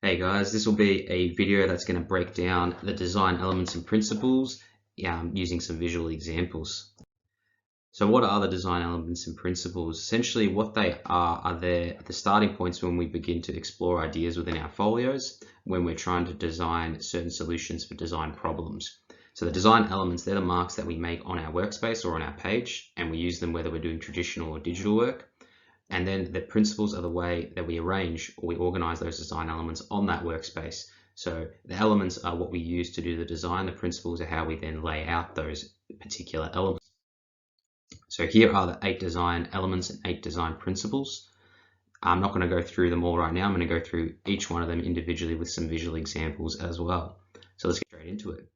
Hey guys, this will be a video that's going to break down the design elements and principles using some visual examples. So what are the design elements and principles? Essentially what they are the starting points when we begin to explore ideas within our folios when we're trying to design certain solutions for design problems. So the design elements, they're the marks that we make on our workspace or on our page, and we use them whether we're doing traditional or digital work. And then the principles are the way that we arrange or we organize those design elements on that workspace. So the elements are what we use to do the design. The principles are how we then lay out those particular elements. So here are the 8 design elements and 8 design principles. I'm not going to go through them all right now. I'm going to go through each one of them individually with some visual examples as well. So let's get straight into it.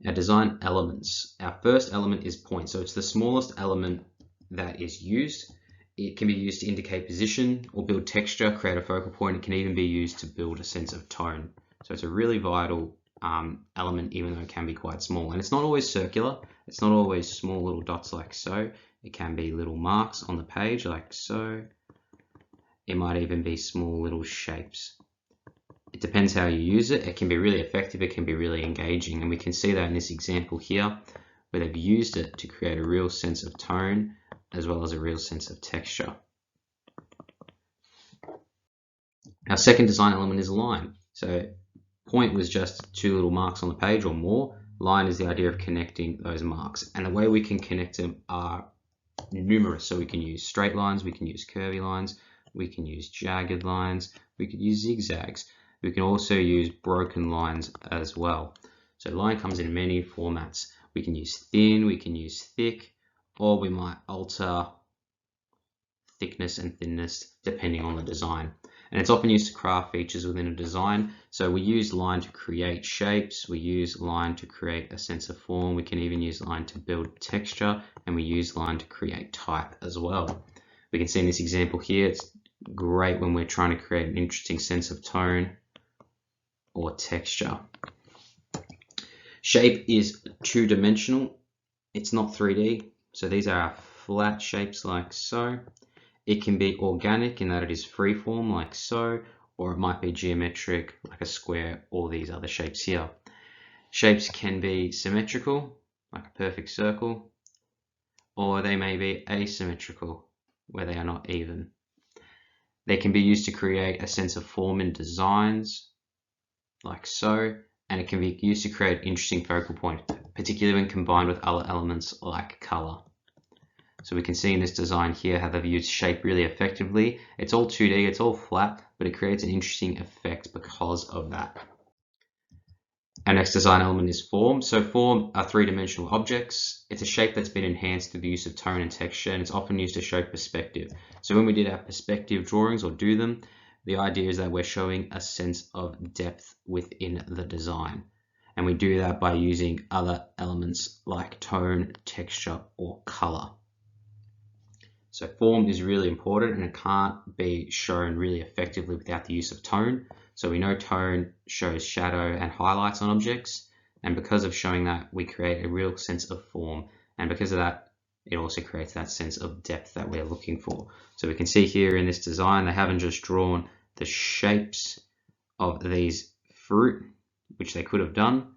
Our design elements. Our first element is point. So it's the smallest element that is used. It can be used to indicate position or build texture, create a focal point. It can even be used to build a sense of tone. So it's a really vital element, even though it can be quite small. And it's not always circular. It's not always small little dots like so. It can be little marks on the page like so. It might even be small little shapes. It depends how you use it. It can be really effective. It can be really engaging. And we can see that in this example here, where they've used it to create a real sense of tone as well as a real sense of texture. Our second design element is line. So point was just 2 little marks on the page or more. Line is the idea of connecting those marks. And the way we can connect them are numerous. So we can use straight lines, we can use curvy lines, we can use jagged lines, we could use zigzags. We can also use broken lines as well. So line comes in many formats. We can use thin, we can use thick, or we might alter thickness and thinness depending on the design. And it's often used to craft features within a design. So we use line to create shapes, we use line to create a sense of form, we can even use line to build texture, and we use line to create type as well. We can see in this example here, it's great when we're trying to create an interesting sense of tone or texture. Shape is 2-dimensional, it's not 3D. So these are our flat shapes like so. It can be organic in that it is freeform like so, or it might be geometric like a square or these other shapes here. Shapes can be symmetrical like a perfect circle, or they may be asymmetrical where they are not even. They can be used to create a sense of form in designs like so, and it can be used to create interesting focal point, particularly when combined with other elements like color. So we can see in this design here how they've used shape really effectively. It's all 2D, it's all flat, but it creates an interesting effect because of that. Our next design element is form. So form are 3-dimensional objects. It's a shape that's been enhanced through the use of tone and texture, and it's often used to show perspective. So when we did our perspective drawings or do them, the idea is that we're showing a sense of depth within the design. And we do that by using other elements like tone, texture, or color. So form is really important, and it can't be shown really effectively without the use of tone. So we know tone shows shadow and highlights on objects, and because of showing that, we create a real sense of form, and because of that, it also creates that sense of depth that we're looking for. So we can see here in this design, they haven't just drawn the shapes of these fruit, which they could have done.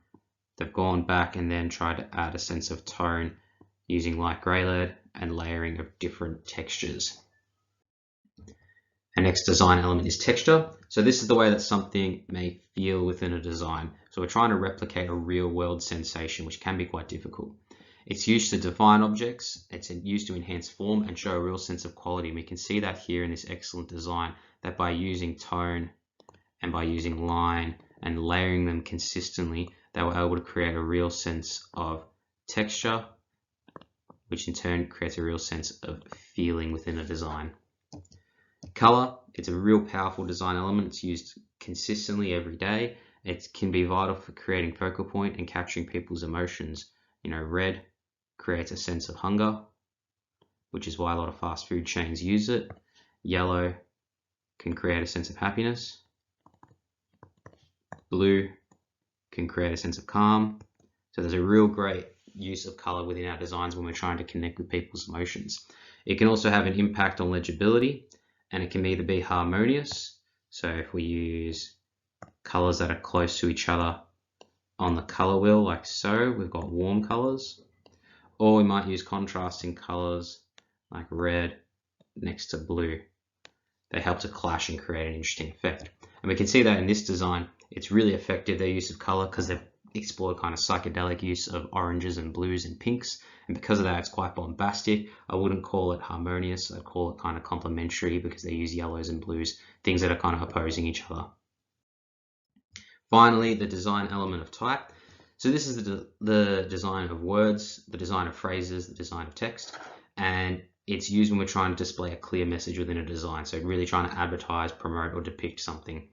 They've gone back and then tried to add a sense of tone using light grey lead and layering of different textures. Our next design element is texture. So this is the way that something may feel within a design. So we're trying to replicate a real world sensation, which can be quite difficult. It's used to define objects, it's used to enhance form and show a real sense of quality. And we can see that here in this excellent design, that by using tone and by using line and layering them consistently, they were able to create a real sense of texture, which in turn creates a real sense of feeling within a design. Color, it's a real powerful design element. It's used consistently every day. It can be vital for creating focal point and capturing people's emotions. You know, red creates a sense of hunger, which is why a lot of fast food chains use it. Yellow can create a sense of happiness. Blue can create a sense of calm. So there's a real great use of color within our designs when we're trying to connect with people's emotions. It can also have an impact on legibility, and it can either be harmonious. So if we use colors that are close to each other on the color wheel like so. We've got warm colors, or we might use contrasting colors like red next to blue. They help to clash and create an interesting effect. And we can see that in this design, it's really effective, their use of color, because they've explored kind of psychedelic use of oranges and blues and pinks. And because of that, it's quite bombastic. I wouldn't call it harmonious. I'd call it kind of complementary, because they use yellows and blues, things that are kind of opposing each other. Finally, the design element of type. So this is the design of words, the design of phrases, the design of text, and it's used when we're trying to display a clear message within a design. So really trying to advertise, promote, or depict something.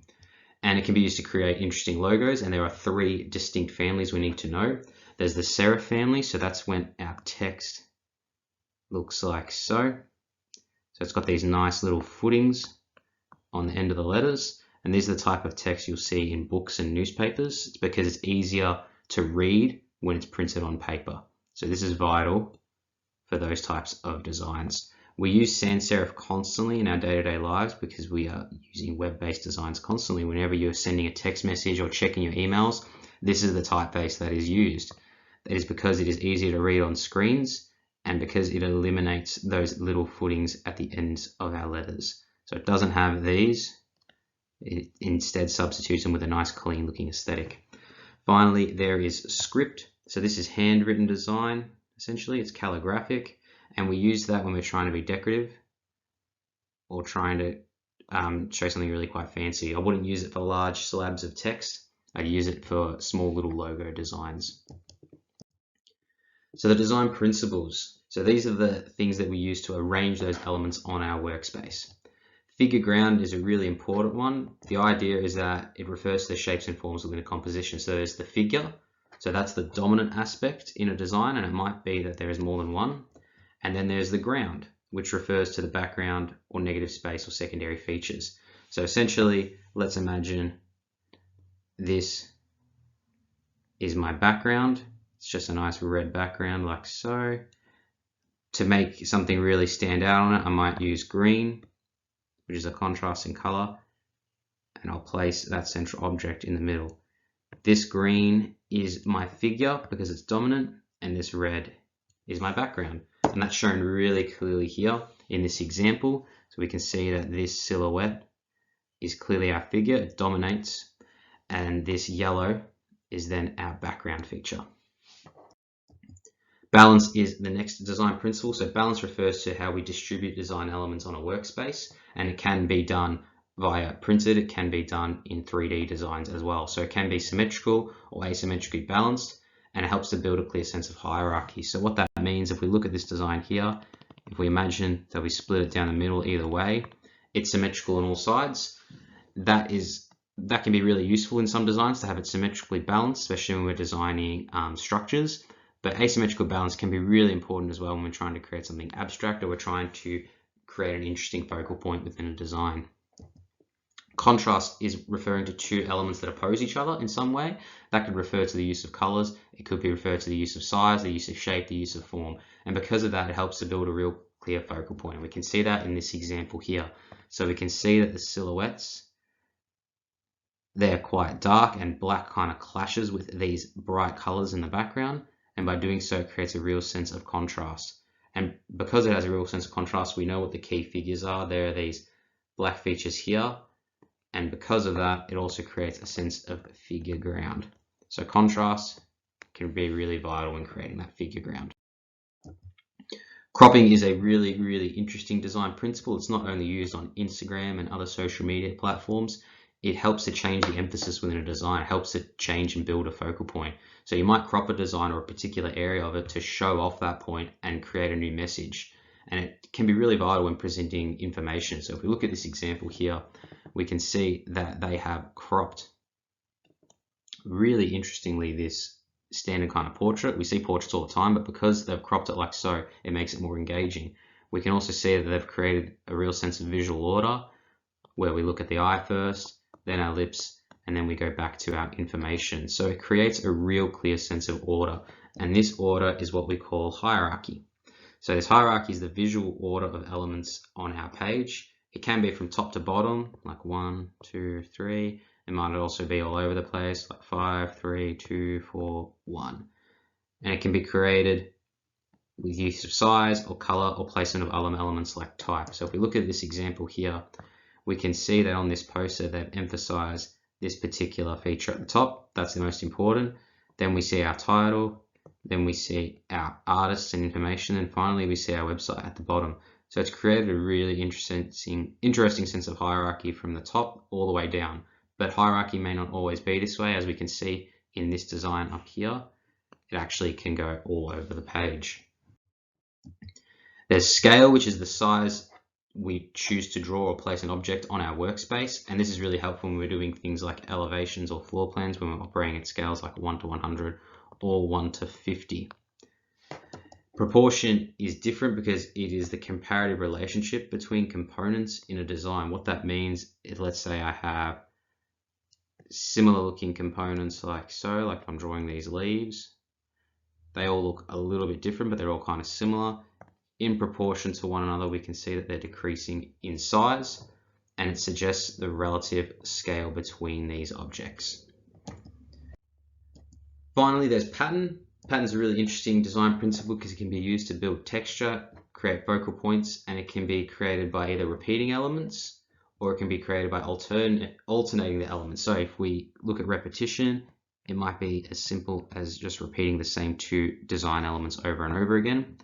And it can be used to create interesting logos, and there are 3 distinct families we need to know. There's the serif family, so that's when our text looks like so. So it's got these nice little footings on the end of the letters, and these are the type of text you'll see in books and newspapers. It's because it's easier to read when it's printed on paper. So this is vital for those types of designs. We use sans serif constantly in our day-to-day lives because we are using web-based designs constantly. Whenever you're sending a text message or checking your emails, this is the typeface that is used. That is because it is easier to read on screens and because it eliminates those little footings at the ends of our letters. So it doesn't have these, it instead substitutes them with a nice clean looking aesthetic. Finally, there is script. So this is handwritten design, essentially. It's calligraphic, and we use that when we're trying to be decorative or trying to show something really quite fancy. I wouldn't use it for large slabs of text. I'd use it for small little logo designs. So the design principles. So these are the things that we use to arrange those elements on our workspace. Figure ground is a really important one. The idea is that it refers to the shapes and forms within a composition. So there's the figure. So that's the dominant aspect in a design, and it might be that there is more than one. And then there's the ground, which refers to the background or negative space or secondary features. So essentially, let's imagine this is my background. It's just a nice red background like so. To make something really stand out on it, I might use green, which is a contrasting color, and I'll place that central object in the middle. This green is my figure because it's dominant, and this red is my background. And that's shown really clearly here in this example. So we can see that this silhouette is clearly our figure, it dominates, and this yellow is then our background feature. Balance is the next design principle. So balance refers to how we distribute design elements on a workspace, and it can be done via printed, it can be done in 3D designs as well. So it can be symmetrical or asymmetrically balanced, and it helps to build a clear sense of hierarchy. So what that means, if we look at this design here, if we imagine that we split it down the middle either way, it's symmetrical on all sides. That can be really useful in some designs to have it symmetrically balanced, especially when we're designing structures. But asymmetrical balance can be really important as well when we're trying to create something abstract or we're trying to create an interesting focal point within a design. Contrast is referring to 2 elements that oppose each other in some way. That could refer to the use of colors. It could be referred to the use of size, the use of shape, the use of form. And because of that, it helps to build a real clear focal point. And we can see that in this example here. So we can see that the silhouettes, they're quite dark, and black kind of clashes with these bright colors in the background. And by doing so, it creates a real sense of contrast. And because it has a real sense of contrast, we know what the key figures are. There are these black features here. And because of that, it also creates a sense of figure ground. So contrast can be really vital in creating that figure ground. Cropping is a really, really interesting design principle. It's not only used on Instagram and other social media platforms. It helps to change the emphasis within a design. It helps to change and build a focal point. So you might crop a design or a particular area of it to show off that point and create a new message. And it can be really vital when presenting information. So if we look at this example here, we can see that they have cropped, really interestingly, this standard kind of portrait. We see portraits all the time, but because they've cropped it like so, it makes it more engaging. We can also see that they've created a real sense of visual order, where we look at the eye first, then our lips, and then we go back to our information. So it creates a real clear sense of order, and this order is what we call hierarchy. So this hierarchy is the visual order of elements on our page. It can be from top to bottom, like 1, 2, 3, It might also be all over the place, like 5, 3, 2, 4, 1. And it can be created with use of size or color or placement of other elements like type. So if we look at this example here, we can see that on this poster they've emphasized this particular feature at the top. That's the most important. Then we see our title, then we see our artists and information, and finally we see our website at the bottom. So it's created a really interesting sense of hierarchy from the top all the way down. But hierarchy may not always be this way, as we can see in this design up here. It actually can go all over the page. There's scale, which is the size we choose to draw or place an object on our workspace, and this is really helpful when we're doing things like elevations or floor plans, when we're operating at scales like 1 to 100 or 1 to 50. Proportion is different because it is the comparative relationship between components in a design. What that means is, let's say I have similar looking components like so, like if I'm drawing these leaves, they all look a little bit different, but they're all kind of similar. In proportion to one another, we can see that they're decreasing in size, and it suggests the relative scale between these objects. Finally, there's pattern. Pattern's a really interesting design principle because it can be used to build texture, create focal points, and it can be created by either repeating elements or it can be created by alternating the elements. So if we look at repetition, it might be as simple as just repeating the same two design elements over and over again.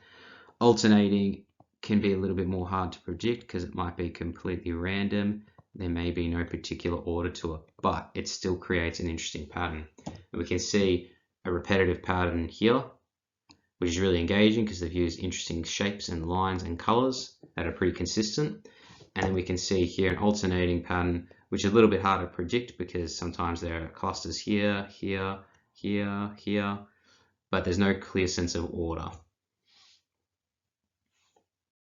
Alternating can be a little bit more hard to predict because it might be completely random. There may be no particular order to it, but it still creates an interesting pattern. And we can see a repetitive pattern here, which is really engaging because they've used interesting shapes and lines and colors that are pretty consistent. And then we can see here an alternating pattern, which is a little bit harder to predict because sometimes there are clusters here, here, here, here, but there's no clear sense of order.